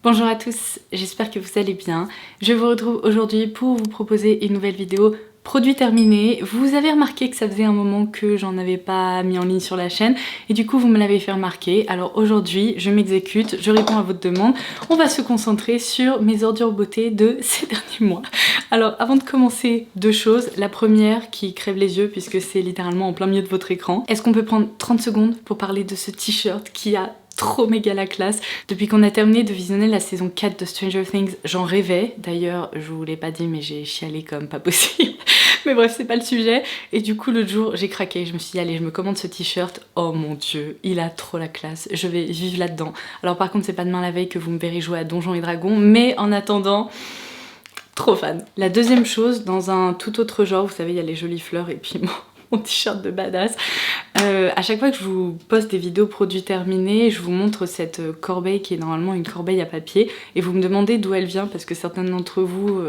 Bonjour à tous, j'espère que vous allez bien. Je vous retrouve aujourd'hui pour vous proposer une nouvelle vidéo produit terminé. Vous avez remarqué que ça faisait un moment que j'en avais pas mis en ligne sur la chaîne et du coup vous me l'avez fait remarquer. Alors aujourd'hui je m'exécute, je réponds à votre demande. On va se concentrer sur mes ordures beauté de ces derniers mois. Alors avant de commencer, deux choses. La première qui crève les yeux puisque c'est littéralement en plein milieu de votre écran. Est-ce qu'on peut prendre 30 secondes pour parler de ce t-shirt qui a trop méga la classe. Depuis qu'on a terminé de visionner la saison 4 de Stranger Things, j'en rêvais. D'ailleurs, je vous l'ai pas dit, mais j'ai chialé comme pas possible. Mais bref, c'est pas le sujet. Et du coup, l'autre jour, j'ai craqué. Je me suis dit, allez, je me commande ce t-shirt. Oh mon dieu, il a trop la classe. Je vais vivre là-dedans. Alors par contre, c'est pas demain la veille que vous me verrez jouer à Donjons et Dragons, mais en attendant... trop fan. La deuxième chose, dans un tout autre genre, vous savez, il y a les jolies fleurs et puis mon t-shirt de badass. À chaque fois que je vous poste des vidéos produits terminés, je vous montre cette corbeille qui est normalement une corbeille à papier et vous me demandez d'où elle vient parce que certains d'entre vous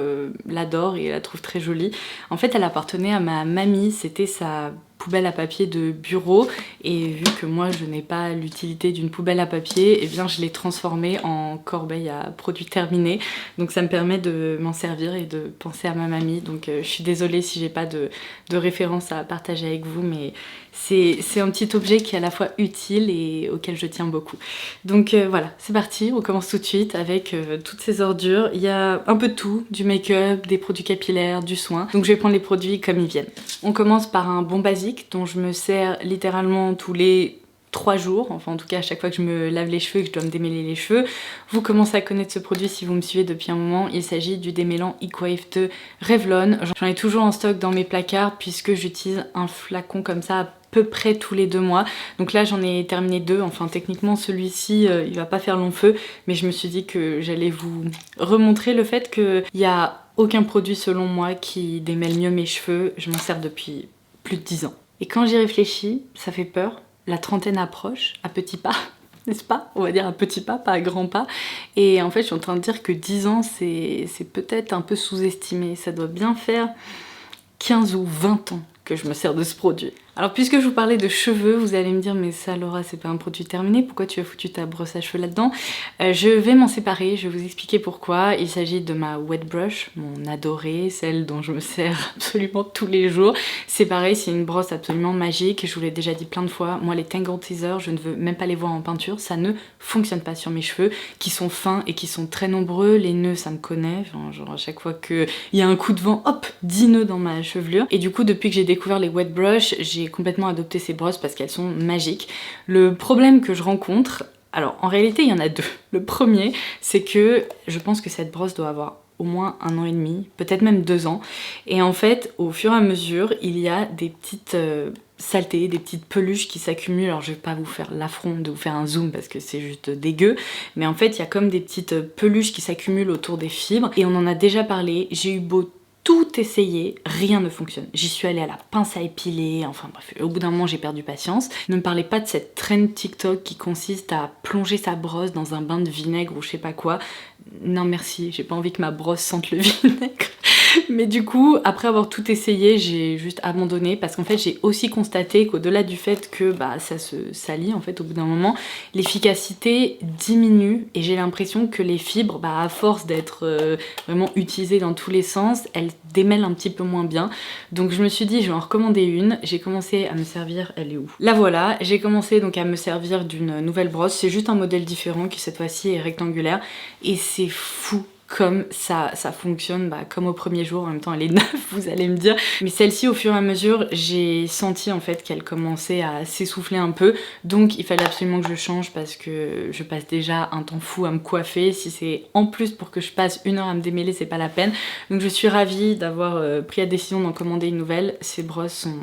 l'adorent et la trouvent très jolie. En fait, elle appartenait à ma mamie, c'était sa poubelle à papier de bureau et vu que moi je n'ai pas l'utilité d'une poubelle à papier, eh bien je l'ai transformée en corbeille à produits terminés, donc ça me permet de m'en servir et de penser à ma mamie. Donc je suis désolée si j'ai pas de référence à partager avec vous, mais c'est un petit objet qui est à la fois utile et auquel je tiens beaucoup. Donc voilà, c'est parti, on commence tout de suite avec toutes ces ordures. Il y a un peu de tout, du make-up, des produits capillaires, du soin. Donc je vais prendre les produits comme ils viennent. On commence par un bon basique dont je me sers littéralement tous les 3 jours, enfin en tout cas à chaque fois que je me lave les cheveux et que je dois me démêler les cheveux. Vous commencez à connaître ce produit si vous me suivez depuis un moment. Il s'agit du démêlant Equave de Revlon. J'en ai toujours en stock dans mes placards puisque j'utilise un flacon comme ça à peu près tous les 2 mois. Donc là j'en ai terminé 2, enfin techniquement celui-ci il va pas faire long feu, mais je me suis dit que j'allais vous remontrer le fait qu'il y a aucun produit selon moi qui démêle mieux mes cheveux. Je m'en sers depuis plus de 10 ans. Et quand j'y réfléchis, ça fait peur. La trentaine approche, à petits pas, n'est-ce pas? On va dire à petits pas, pas à grands pas. Et en fait, je suis en train de dire que 10 ans, c'est peut-être un peu sous-estimé. Ça doit bien faire 15 ou 20 ans que je me sers de ce produit. Alors puisque je vous parlais de cheveux, vous allez me dire mais ça Laura c'est pas un produit terminé, pourquoi tu as foutu ta brosse à cheveux là-dedans? Je vais m'en séparer, je vais vous expliquer pourquoi. Il s'agit de ma wet brush, mon adorée, celle dont je me sers absolument tous les jours. C'est pareil, c'est une brosse absolument magique, je vous l'ai déjà dit plein de fois, moi les Tangle Teasers, je ne veux même pas les voir en peinture, ça ne fonctionne pas sur mes cheveux, qui sont fins et qui sont très nombreux, les nœuds ça me connaît, enfin, genre à chaque fois qu'il y a un coup de vent, hop, 10 nœuds dans ma chevelure. Et du coup depuis que j'ai découvert les wet brush, j'ai complètement adopté ces brosses parce qu'elles sont magiques. Le problème que je rencontre, alors en réalité il y en a 2. Le premier, c'est que je pense que cette brosse doit avoir au moins 1 an et demi, peut-être même 2 ans. Et en fait, au fur et à mesure, il y a des petites saletés, des petites peluches qui s'accumulent. Alors je vais pas vous faire l'affront de vous faire un zoom parce que c'est juste dégueu, mais en fait il y a comme des petites peluches qui s'accumulent autour des fibres. Et on en a déjà parlé, j'ai eu beau tout essayer, rien ne fonctionne. J'y suis allée à la pince à épiler, enfin bref, au bout d'un moment j'ai perdu patience. Ne me parlez pas de cette trend TikTok qui consiste à plonger sa brosse dans un bain de vinaigre ou je sais pas quoi. Non merci, j'ai pas envie que ma brosse sente le vinaigre. Mais du coup, après avoir tout essayé, j'ai juste abandonné parce qu'en fait j'ai aussi constaté qu'au-delà du fait que ça se salit en fait au bout d'un moment, l'efficacité diminue et j'ai l'impression que les fibres, à force d'être vraiment utilisées dans tous les sens, elles démêlent un petit peu moins bien. Donc je me suis dit je vais en recommander une, j'ai commencé à me servir, elle est où? La voilà, j'ai commencé donc à me servir d'une nouvelle brosse, c'est juste un modèle différent qui cette fois-ci est rectangulaire et c'est fou comme ça fonctionne comme au premier jour. En même temps elle est neuve vous allez me dire, mais celle-ci au fur et à mesure j'ai senti en fait qu'elle commençait à s'essouffler un peu, donc il fallait absolument que je change parce que je passe déjà un temps fou à me coiffer. Si c'est en plus pour que je passe 1 heure à me démêler, c'est pas la peine. Donc je suis ravie d'avoir pris la décision d'en commander une nouvelle. Ces brosses sont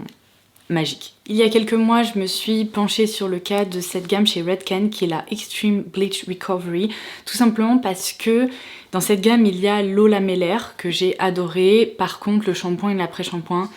magique. Il y a quelques mois, je me suis penchée sur le cas de cette gamme chez Redken qui est la Extreme Bleach Recovery, tout simplement parce que dans cette gamme il y a l'eau lamellaire que j'ai adoré. Par contre le shampoing et l'après-shampoing,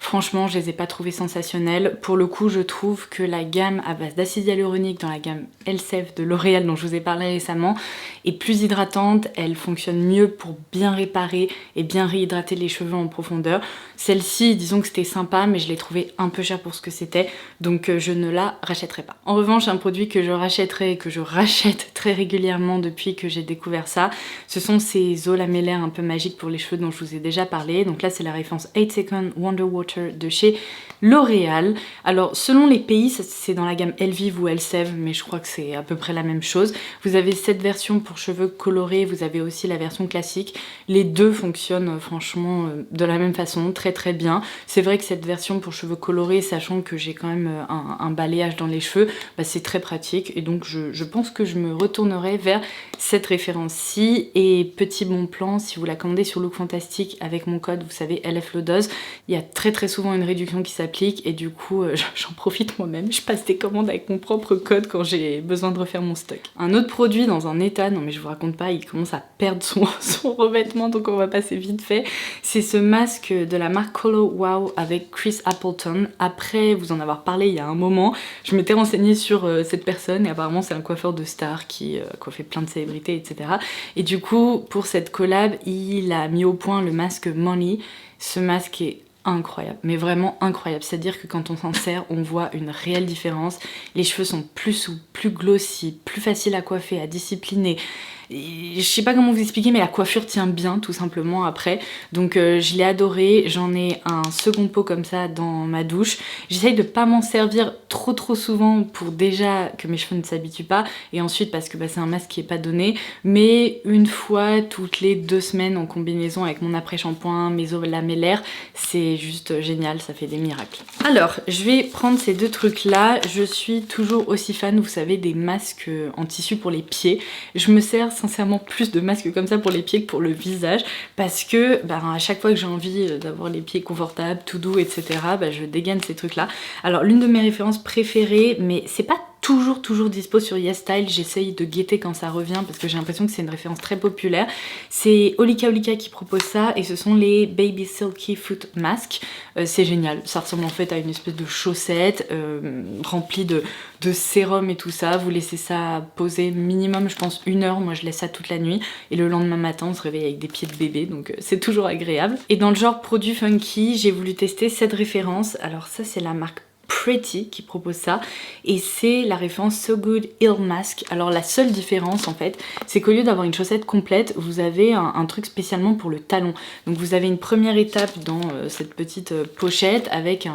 Franchement, je les ai pas trouvés sensationnels. Pour le coup, je trouve que la gamme à base d'acide hyaluronique dans la gamme Elseve de L'Oréal dont je vous ai parlé récemment est plus hydratante, elle fonctionne mieux pour bien réparer et bien réhydrater les cheveux en profondeur. Celle-ci, disons que c'était sympa, mais je l'ai trouvée un peu chère pour ce que c'était, donc je ne la rachèterai pas. En revanche, un produit que je rachèterai et que je rachète très régulièrement depuis que j'ai découvert ça, ce sont ces eaux lamellaires un peu magiques pour les cheveux dont je vous ai déjà parlé. Donc là, c'est la référence 8 Second Wonder Water de chez L'Oréal. Alors, selon les pays, c'est dans la gamme Elvive ou Elseve, mais je crois que c'est à peu près la même chose. Vous avez cette version pour cheveux colorés, vous avez aussi la version classique. Les deux fonctionnent franchement de la même façon, très très bien. C'est vrai que cette version pour cheveux colorés, sachant que j'ai quand même un balayage dans les cheveux, bah, c'est très pratique et donc je pense que je me retournerai vers cette référence-ci. Et petit bon plan, si vous la commandez sur Look Fantastic avec mon code, vous savez, LF Low-Dose, il y a très souvent une réduction qui s'applique et du coup j'en profite moi-même. Je passe des commandes avec mon propre code quand j'ai besoin de refaire mon stock. Un autre produit dans un état, non mais je vous raconte pas, il commence à perdre son revêtement, donc on va passer vite fait. C'est ce masque de la marque Color Wow avec Chris Appleton. Après vous en avoir parlé il y a un moment, je m'étais renseignée sur cette personne et apparemment c'est un coiffeur de stars qui a coiffé plein de célébrités, etc. Et du coup, pour cette collab, il a mis au point le masque Money. Ce masque est incroyable, mais vraiment incroyable. C'est-à-dire que quand on s'en sert, on voit une réelle différence. Les cheveux sont plus souples, plus glossy, plus faciles à coiffer, à discipliner. Et je sais pas comment vous expliquer, mais la coiffure tient bien tout simplement après. Donc je l'ai adoré, j'en ai un second pot comme ça dans ma douche. J'essaye de pas m'en servir trop souvent pour déjà que mes cheveux ne s'habituent pas, et ensuite parce que bah, c'est un masque qui est pas donné, mais une fois toutes les 2 semaines en combinaison avec mon après-shampoing, mes eaux lamellaires, c'est juste génial, ça fait des miracles. Alors je vais prendre ces deux trucs là. Je suis toujours aussi fan, vous savez, des masques en tissu pour les pieds. Je me sers sincèrement plus de masques comme ça pour les pieds que pour le visage, parce que bah, à chaque fois que j'ai envie d'avoir les pieds confortables, tout doux, etc., bah, je dégaine ces trucs là. Alors l'une de mes références préférées, mais c'est pas toujours dispo sur YesStyle, j'essaye de guetter quand ça revient parce que j'ai l'impression que c'est une référence très populaire. C'est Olika qui propose ça et ce sont les Baby Silky Foot Mask. C'est génial, ça ressemble en fait à une espèce de chaussette remplie de sérum et tout ça. Vous laissez ça poser minimum je pense 1 heure, moi je laisse ça toute la nuit et le lendemain matin on se réveille avec des pieds de bébé, donc c'est toujours agréable. Et dans le genre produit funky, j'ai voulu tester cette référence. Alors ça c'est la marque Pretty qui propose ça et c'est la référence So Good Heel Mask. Alors la seule différence en fait, c'est qu'au lieu d'avoir une chaussette complète, vous avez un truc spécialement pour le talon. Donc vous avez une première étape dans cette petite pochette avec une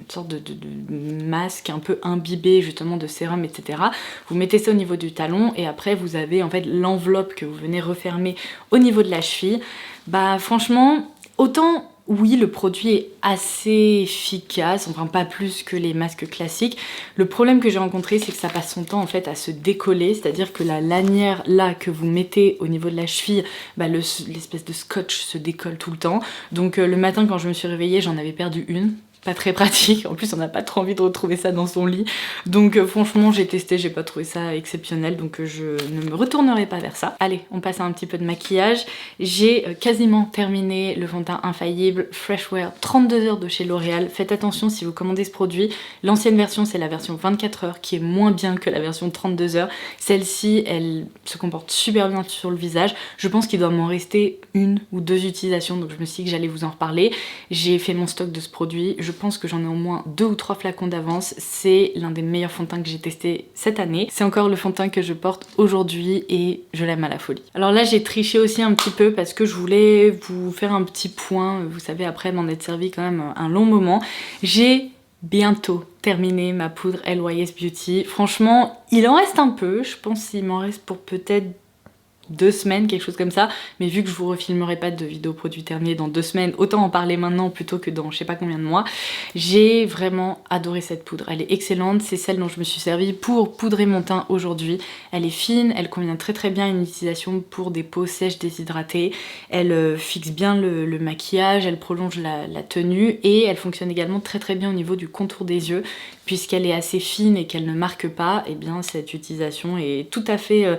sorte de masque un peu imbibé justement de sérum, etc. Vous mettez ça au niveau du talon et après vous avez en fait l'enveloppe que vous venez refermer au niveau de la cheville. Bah franchement, autant oui, le produit est assez efficace, enfin pas plus que les masques classiques. Le problème que j'ai rencontré, c'est que ça passe son temps en fait à se décoller, c'est-à-dire que la lanière là que vous mettez au niveau de la cheville, bah, l'espèce de scotch se décolle tout le temps. Donc le matin quand je me suis réveillée, j'en avais perdu une. Pas très pratique, en plus on n'a pas trop envie de retrouver ça dans son lit, donc franchement j'ai testé, j'ai pas trouvé ça exceptionnel, donc je ne me retournerai pas vers ça. Allez, on passe à un petit peu de maquillage. J'ai quasiment terminé le fond de teint infaillible Fresh Wear 32 heures de chez L'Oréal. Faites attention si vous commandez ce produit, l'ancienne version c'est la version 24 heures qui est moins bien que la version 32 heures. Celle-ci elle se comporte super bien sur le visage, je pense qu'il doit m'en rester 1 ou 2 utilisations, donc je me suis dit que j'allais vous en reparler. J'ai fait mon stock de ce produit, je pense que j'en ai au moins 2 ou 3 flacons d'avance. C'est l'un des meilleurs fonds de teint que j'ai testé cette année. C'est encore le fond de teint que je porte aujourd'hui et je l'aime à la folie. Alors là j'ai triché aussi un petit peu parce que je voulais vous faire un petit point. Vous savez, après m'en être servi quand même un long moment. J'ai bientôt terminé ma poudre LYS Beauty. Franchement, il en reste un peu. Je pense qu'il m'en reste pour peut-être 2 semaines, quelque chose comme ça, mais vu que je vous refilmerai pas de vidéo produit terminé dans 2 semaines, autant en parler maintenant plutôt que dans je sais pas combien de mois. J'ai vraiment adoré cette poudre, elle est excellente, c'est celle dont je me suis servie pour poudrer mon teint aujourd'hui. Elle est fine, elle convient très bien à une utilisation pour des peaux sèches déshydratées, elle fixe bien le maquillage, elle prolonge la tenue et elle fonctionne également très bien au niveau du contour des yeux, puisqu'elle est assez fine et qu'elle ne marque pas, et bien cette utilisation est tout à fait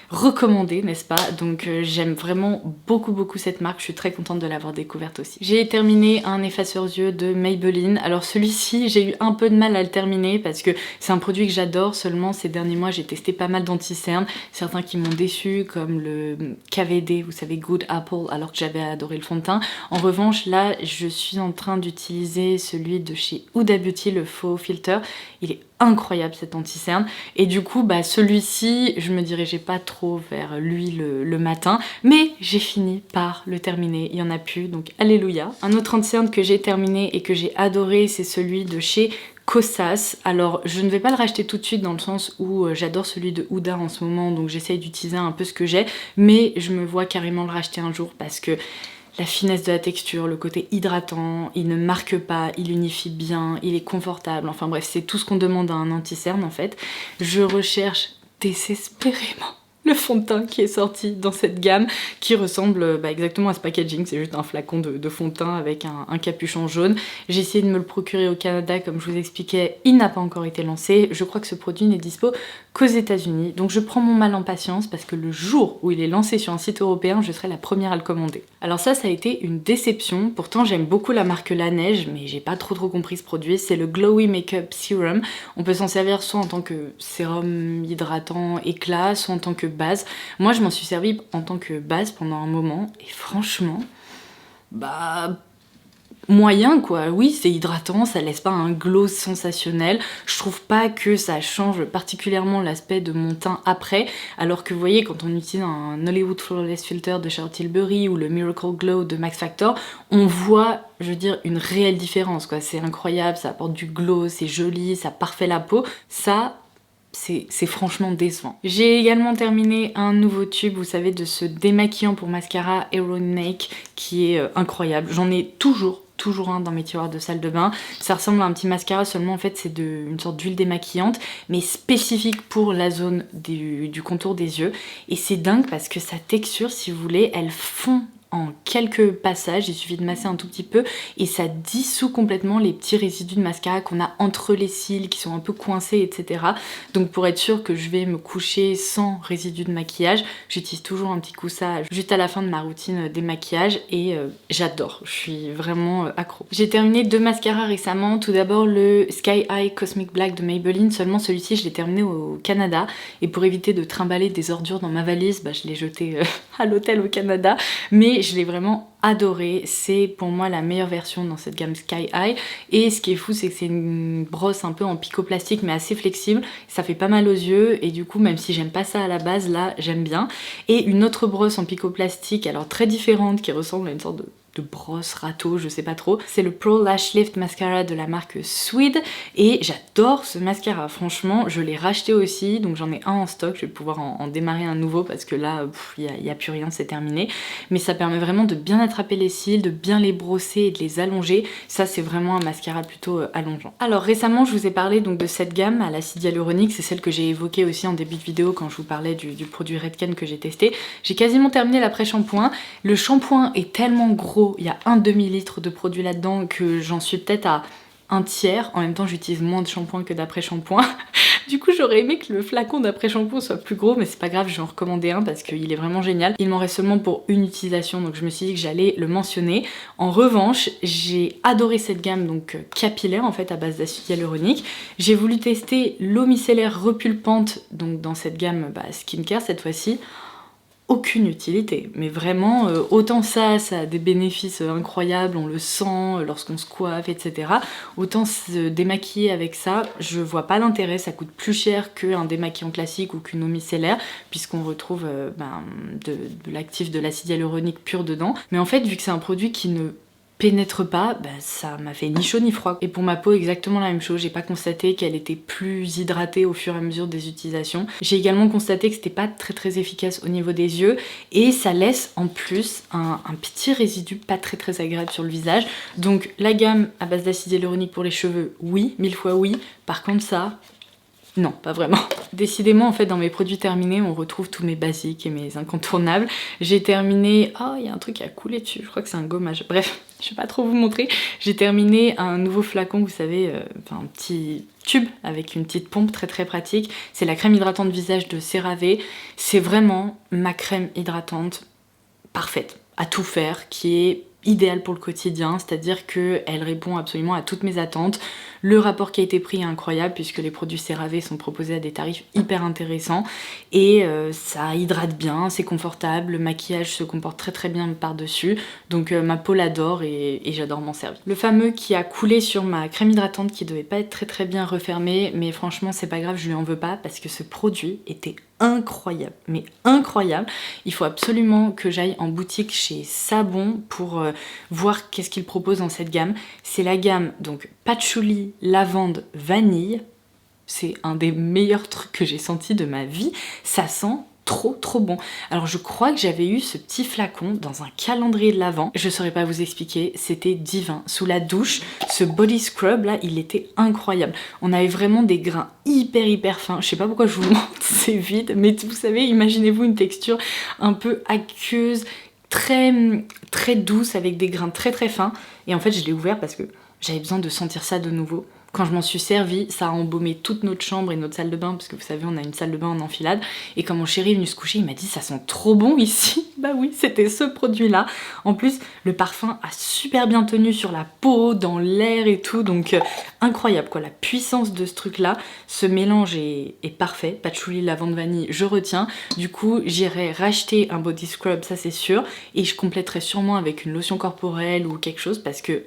recommandé, n'est-ce pas? Donc j'aime vraiment beaucoup cette marque, je suis très contente de l'avoir découverte aussi. J'ai terminé un effaceur yeux de Maybelline. Alors celui-ci, j'ai eu un peu de mal à le terminer parce que c'est un produit que j'adore, seulement ces derniers mois j'ai testé pas mal d'anti-cernes, certains qui m'ont déçu comme le KVD, vous savez, Good Apple, alors que j'avais adoré le fond de teint. En revanche là, je suis en train d'utiliser celui de chez Huda Beauty, le faux filter. Il est incroyable cet anti-cerne, et du coup bah celui-ci je me dirigeais pas trop vers lui le matin, mais j'ai fini par le terminer, il y en a plus, donc alléluia. Un autre anti-cerne que j'ai terminé et que j'ai adoré, c'est celui de chez Kosas. Alors je ne vais pas le racheter tout de suite dans le sens où j'adore celui de Huda en ce moment, donc j'essaye d'utiliser un peu ce que j'ai, mais je me vois carrément le racheter un jour parce que la finesse de la texture, le côté hydratant, il ne marque pas, il unifie bien, il est confortable, enfin bref, c'est tout ce qu'on demande à un anti-cerne en fait. Je recherche désespérément le fond de teint qui est sorti dans cette gamme, qui ressemble exactement à ce packaging, c'est juste un flacon de fond de teint avec un capuchon jaune. J'ai essayé de me le procurer au Canada, comme je vous expliquais, il n'a pas encore été lancé. Je crois que ce produit n'est dispo qu'aux États-Unis, donc je prends mon mal en patience parce que le jour où il est lancé sur un site européen, je serai la première à le commander. Alors ça a été une déception, pourtant j'aime beaucoup la marque La Neige, mais j'ai pas trop compris ce produit. C'est le Glowy Makeup Serum. On peut s'en servir soit en tant que sérum hydratant éclat, soit en tant que base. Moi je m'en suis servi en tant que base pendant un moment, et franchement, moyen quoi. Oui, c'est hydratant, ça laisse pas un glow sensationnel. Je trouve pas que ça change particulièrement l'aspect de mon teint après, alors que vous voyez, quand on utilise un Hollywood Flawless Filter de Charlotte Tilbury ou le Miracle Glow de Max Factor, on voit, je veux dire, une réelle différence quoi. C'est incroyable, ça apporte du glow, c'est joli, ça parfait la peau. Ça, c'est franchement décevant. J'ai également terminé un nouveau tube, vous savez, de ce démaquillant pour mascara Aeronake qui est incroyable. J'en ai toujours un dans mes tiroirs de salle de bain. Ça ressemble à un petit mascara, seulement en fait c'est une sorte d'huile démaquillante, mais spécifique pour la zone du contour des yeux. Et c'est dingue parce que sa texture, si vous voulez, elle fond en quelques passages, il suffit de masser un tout petit peu et ça dissout complètement les petits résidus de mascara qu'on a entre les cils qui sont un peu coincés, etc. Donc pour être sûr que je vais me coucher sans résidus de maquillage, j'utilise toujours un petit coup ça juste à la fin de ma routine démaquillage et j'adore, je suis vraiment accro. J'ai terminé 2 mascaras récemment, tout d'abord le Sky High Cosmic Black de Maybelline, seulement celui-ci je l'ai terminé au Canada et pour éviter de trimballer des ordures dans ma valise, je l'ai jeté à l'hôtel au Canada, mais je l'ai vraiment adoré, c'est pour moi la meilleure version dans cette gamme Sky High. Et ce qui est fou, c'est que c'est une brosse un peu en picoplastique mais assez flexible, ça fait pas mal aux yeux et du coup même si j'aime pas ça à la base, là j'aime bien. Et une autre brosse en picoplastique, alors très différente, qui ressemble à une sorte de brosse râteau, je sais pas trop, c'est le Pro Lash Lift Mascara de la marque Swede et j'adore ce mascara, franchement je l'ai racheté aussi, donc j'en ai un en stock, je vais pouvoir en démarrer un nouveau parce que là il n'y a plus rien, c'est terminé, mais ça permet vraiment de bien attraper les cils, de bien les brosser et de les allonger. Ça c'est vraiment un mascara plutôt allongeant. Alors récemment je vous ai parlé donc de cette gamme à l'acide hyaluronique, c'est celle que j'ai évoquée aussi en début de vidéo quand je vous parlais du produit Redken que j'ai testé. J'ai quasiment terminé l'après-shampoing, le shampoing est tellement gros, il y a un demi-litre de produit là-dedans que j'en suis peut-être à un tiers. En même temps j'utilise moins de shampoing que d'après-shampoing. Du coup j'aurais aimé que le flacon d'après-shampoing soit plus gros, mais c'est pas grave, je vais en recommander un parce qu'il est vraiment génial. Il m'en reste seulement pour une utilisation, donc je me suis dit que j'allais le mentionner. En revanche, j'ai adoré cette gamme donc capillaire en fait à base d'acide hyaluronique. J'ai voulu tester l'eau micellaire repulpante donc dans cette gamme skincare cette fois-ci. Aucune utilité, mais vraiment autant ça a des bénéfices incroyables, on le sent lorsqu'on se coiffe, etc. Autant se démaquiller avec ça, je vois pas l'intérêt, ça coûte plus cher qu'un démaquillant classique ou qu'une eau micellaire, puisqu'on retrouve de l'actif de l'acide hyaluronique pur dedans. Mais en fait, vu que c'est un produit qui ne pénètre pas, ça m'a fait ni chaud ni froid. Et pour ma peau, exactement la même chose, j'ai pas constaté qu'elle était plus hydratée au fur et à mesure des utilisations. J'ai également constaté que c'était pas très efficace au niveau des yeux, et ça laisse en plus un petit résidu pas très agréable sur le visage. Donc la gamme à base d'acide hyaluronique pour les cheveux, oui, 1000 fois oui. Par contre ça, non, pas vraiment. Décidément, en fait, dans mes produits terminés, on retrouve tous mes basiques et mes incontournables. J'ai terminé... Oh, il y a un truc qui a coulé dessus, je crois que c'est un gommage. Bref, je vais pas trop vous montrer. J'ai terminé un nouveau flacon, vous savez, un petit tube avec une petite pompe très très pratique. C'est la crème hydratante visage de CeraVe. C'est vraiment ma crème hydratante parfaite à tout faire, qui est idéale pour le quotidien, c'est-à-dire qu'elle répond absolument à toutes mes attentes. Le rapport qui a été pris est incroyable puisque les produits CeraVe sont proposés à des tarifs hyper intéressants et ça hydrate bien, c'est confortable, le maquillage se comporte très très bien par-dessus, donc ma peau l'adore et j'adore m'en servir. Le fameux qui a coulé sur ma crème hydratante qui devait pas être très très bien refermée, mais franchement c'est pas grave, je lui en veux pas parce que ce produit était incroyable, mais incroyable. Il faut absolument que j'aille en boutique chez Sabon pour voir qu'est-ce qu'ils proposent dans cette gamme. C'est la gamme donc patchouli, lavande, vanille. C'est un des meilleurs trucs que j'ai senti de ma vie. Ça sent trop bon. Alors je crois que j'avais eu ce petit flacon dans un calendrier de l'Avent. Je saurais pas vous expliquer, c'était divin. Sous la douche, ce body scrub là, il était incroyable. On avait vraiment des grains hyper fins. Je sais pas pourquoi je vous montre, c'est vide, mais vous savez, imaginez-vous une texture un peu aqueuse, très douce avec des grains très fins. Et en fait, je l'ai ouvert parce que j'avais besoin de sentir ça de nouveau. Quand je m'en suis servi, ça a embaumé toute notre chambre et notre salle de bain, parce que vous savez, on a une salle de bain en enfilade. Et quand mon chéri est venu se coucher, il m'a dit « ça sent trop bon ici ». Bah oui, c'était ce produit-là. En plus, le parfum a super bien tenu sur la peau, dans l'air et tout, donc incroyable quoi, la puissance de ce truc-là. Ce mélange est parfait. Patchouli, lavande, vanille, je retiens. Du coup, j'irai racheter un body scrub, ça c'est sûr, et je compléterai sûrement avec une lotion corporelle ou quelque chose, parce que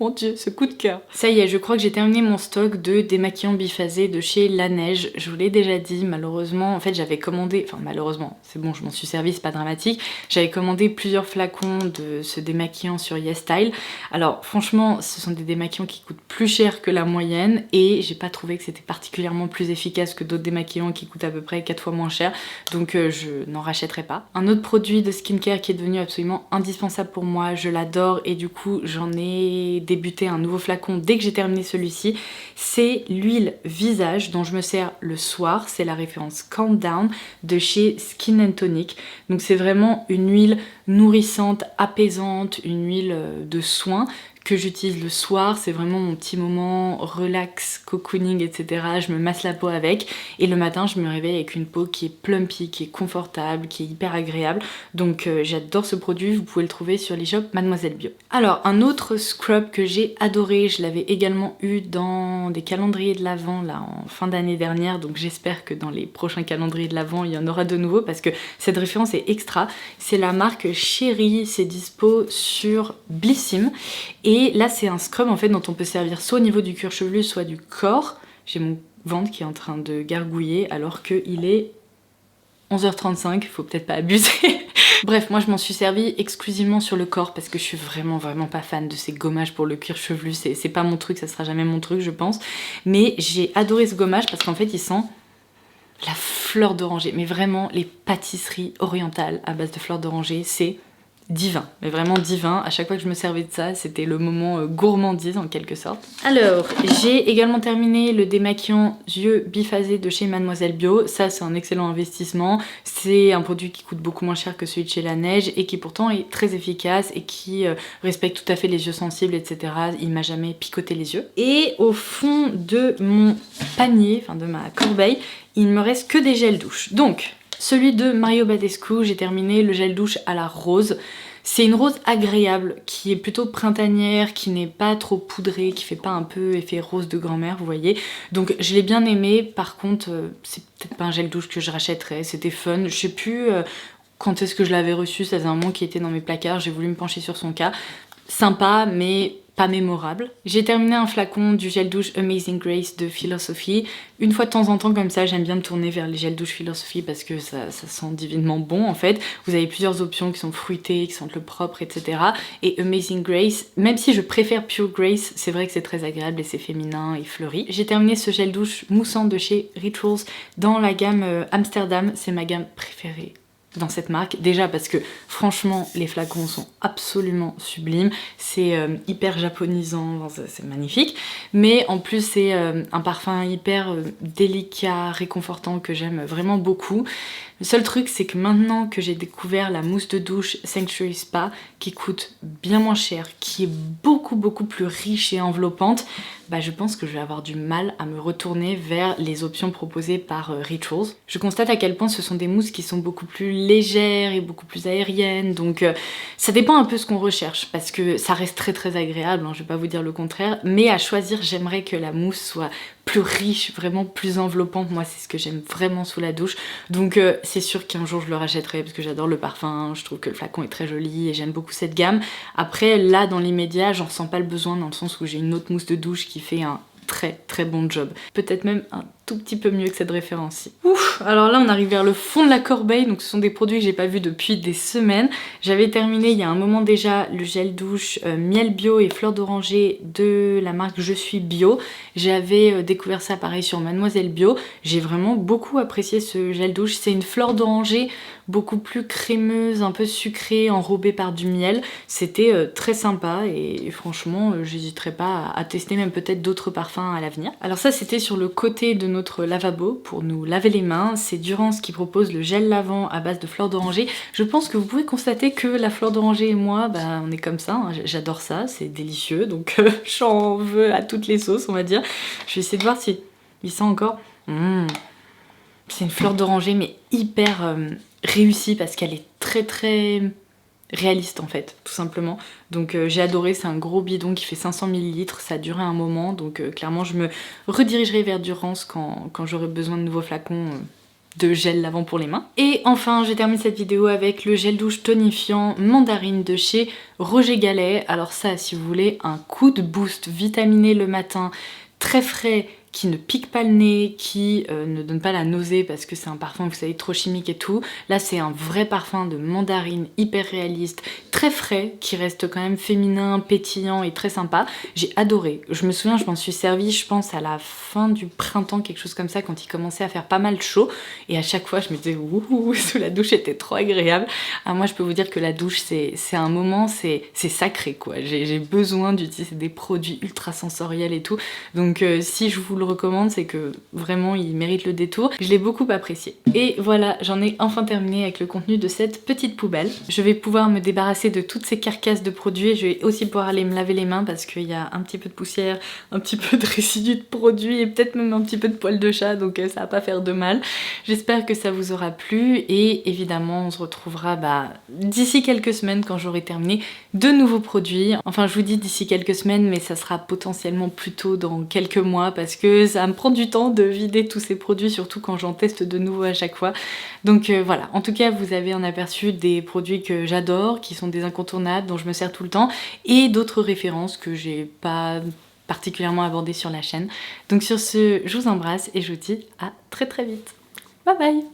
mon dieu, ce coup de cœur. Ça y est, je crois que j'ai terminé mon stock de démaquillants biphasés de chez Laneige. Je vous l'ai déjà dit, malheureusement, en fait j'avais commandé, enfin malheureusement, c'est bon, je m'en suis servi, c'est pas dramatique. J'avais commandé plusieurs flacons de ce démaquillant sur YesStyle. Alors franchement, ce sont des démaquillants qui coûtent plus cher que la moyenne et j'ai pas trouvé que c'était particulièrement plus efficace que d'autres démaquillants qui coûtent à peu près 4 fois moins cher. Donc je n'en rachèterai pas. Un autre produit de skincare qui est devenu absolument indispensable pour moi, je l'adore et du coup j'en ai débuté un nouveau flacon dès que j'ai terminé celui-ci, c'est l'huile visage dont je me sers le soir, c'est la référence Calm Down de chez Skin & Tonic. Donc c'est vraiment une huile nourrissante, apaisante, une huile de soin que j'utilise le soir, c'est vraiment mon petit moment relax, cocooning, etc. Je me masse la peau avec et le matin je me réveille avec une peau qui est plumpy, qui est confortable, qui est hyper agréable. Donc j'adore ce produit, vous pouvez le trouver sur l'e-shop Mademoiselle Bio. Alors un autre scrub que j'ai adoré, je l'avais également eu dans des calendriers de l'Avent là en fin d'année dernière, donc j'espère que dans les prochains calendriers de l'Avent il y en aura de nouveau parce que cette référence est extra. C'est la marque Chérie, c'est dispo sur Blissim. Et là c'est un scrub en fait dont on peut servir soit au niveau du cuir chevelu soit du corps. J'ai mon ventre qui est en train de gargouiller alors qu'il est 11h35, faut peut-être pas abuser. Bref, moi je m'en suis servi exclusivement sur le corps parce que je suis vraiment pas fan de ces gommages pour le cuir chevelu, c'est pas mon truc, ça sera jamais mon truc je pense. Mais j'ai adoré ce gommage parce qu'en fait il sent la fleur d'oranger, mais vraiment les pâtisseries orientales à base de fleur d'oranger, c'est divin, mais vraiment divin. À chaque fois que je me servais de ça, c'était le moment gourmandise en quelque sorte. Alors, j'ai également terminé le démaquillant yeux biphasé de chez Mademoiselle Bio. Ça, c'est un excellent investissement. C'est un produit qui coûte beaucoup moins cher que celui de chez Laneige et qui pourtant est très efficace et qui respecte tout à fait les yeux sensibles, etc. Il m'a jamais picoté les yeux. Et au fond de mon panier, enfin de ma corbeille, il ne me reste que des gels douche. Donc, celui de Mario Badescu, j'ai terminé le gel douche à la rose. C'est une rose agréable, qui est plutôt printanière, qui n'est pas trop poudrée, qui fait pas un peu effet rose de grand-mère, vous voyez. Donc je l'ai bien aimé, par contre, c'est peut-être pas un gel douche que je rachèterais, c'était fun. Je sais plus quand est-ce que je l'avais reçu, ça faisait un moment qu'il était dans mes placards, j'ai voulu me pencher sur son cas. Sympa, mais pas mémorable. J'ai terminé un flacon du gel douche Amazing Grace de Philosophy. Une fois de temps en temps comme ça, j'aime bien me tourner vers les gels douche Philosophy parce que ça sent divinement bon en fait. Vous avez plusieurs options qui sont fruitées, qui sentent le propre, etc. Et Amazing Grace, même si je préfère Pure Grace, c'est vrai que c'est très agréable et c'est féminin et fleuri. J'ai terminé ce gel douche moussant de chez Rituals dans la gamme Amsterdam, c'est ma gamme préférée dans cette marque. Déjà parce que franchement les flacons sont absolument sublimes, c'est hyper japonisant, c'est magnifique, mais en plus c'est un parfum hyper délicat, réconfortant que j'aime vraiment beaucoup. Le seul truc c'est que maintenant que j'ai découvert la mousse de douche Sanctuary Spa qui coûte bien moins cher, qui est beaucoup plus riche et enveloppante, bah je pense que je vais avoir du mal à me retourner vers les options proposées par Rituals. Je constate à quel point ce sont des mousses qui sont beaucoup plus légères et beaucoup plus aériennes, donc ça dépend un peu ce qu'on recherche, parce que ça reste très agréable, hein, je vais pas vous dire le contraire, mais à choisir, j'aimerais que la mousse soit plus riche, vraiment plus enveloppante. Moi c'est ce que j'aime vraiment sous la douche, donc c'est sûr qu'un jour je le rachèterai parce que j'adore le parfum, je trouve que le flacon est très joli et j'aime beaucoup cette gamme. Après là dans l'immédiat j'en ressens pas le besoin dans le sens où j'ai une autre mousse de douche qui fait un très bon job, peut-être même un tout petit peu mieux que cette référence-ci. Ouf, alors là on arrive vers le fond de la corbeille, donc ce sont des produits que j'ai pas vus depuis des semaines. J'avais terminé il y a un moment déjà le gel douche miel bio et fleur d'oranger de la marque Je suis bio. J'avais découvert ça pareil sur Mademoiselle Bio, j'ai vraiment beaucoup apprécié ce gel douche. C'est une fleur d'oranger beaucoup plus crémeuse, un peu sucrée, enrobée par du miel. C'était très sympa et franchement j'hésiterai pas à tester même peut-être d'autres parfums à l'avenir. Alors ça c'était sur le côté de notre lavabo pour nous laver les mains. C'est Durance qui propose le gel lavant à base de fleur d'oranger. Je pense que vous pouvez constater que la fleur d'oranger et moi, bah, on est comme ça, hein. J'adore ça, c'est délicieux, donc j'en veux à toutes les sauces on va dire. Je vais essayer de voir si il sent encore. C'est une fleur d'oranger mais hyper réussie parce qu'elle est très réaliste en fait, tout simplement. Donc j'ai adoré, c'est un gros bidon qui fait 500 ml, ça a duré un moment, donc clairement je me redirigerai vers Durance quand j'aurai besoin de nouveaux flacons de gel lavant pour les mains. Et enfin, je termine cette vidéo avec le gel douche tonifiant mandarine de chez Roger Gallet. Alors ça, si vous voulez, un coup de boost vitaminé le matin, très frais, qui ne pique pas le nez, qui ne donne pas la nausée parce que c'est un parfum, vous savez, trop chimique et tout. Là, c'est un vrai parfum de mandarine hyper réaliste, très frais, qui reste quand même féminin, pétillant et très sympa. J'ai adoré. Je me souviens, je m'en suis servie, je pense, à la fin du printemps, quelque chose comme ça, quand il commençait à faire pas mal chaud. Et à chaque fois, je me disais, ouh, sous la douche, c'était trop agréable. Ah, moi, je peux vous dire que la douche, c'est un moment, c'est sacré, quoi. J'ai besoin d'utiliser des produits ultra sensoriels et tout. Donc, si je vous le recommande, c'est que vraiment il mérite le détour. Je l'ai beaucoup apprécié. Et voilà, j'en ai enfin terminé avec le contenu de cette petite poubelle. Je vais pouvoir me débarrasser de toutes ces carcasses de produits. Je vais aussi pouvoir aller me laver les mains parce qu'il y a un petit peu de poussière, un petit peu de résidus de produits et peut-être même un petit peu de poils de chat, donc ça va pas faire de mal. J'espère que ça vous aura plu et évidemment on se retrouvera d'ici quelques semaines quand j'aurai terminé de nouveaux produits. Enfin je vous dis d'ici quelques semaines, mais ça sera potentiellement plutôt dans quelques mois parce que ça me prend du temps de vider tous ces produits, surtout quand j'en teste de nouveau à chaque fois. Donc voilà, en tout cas vous avez un aperçu des produits que j'adore, qui sont des incontournables, dont je me sers tout le temps, et d'autres références que j'ai pas particulièrement abordées sur la chaîne. Donc sur ce, je vous embrasse et je vous dis à très vite. Bye bye!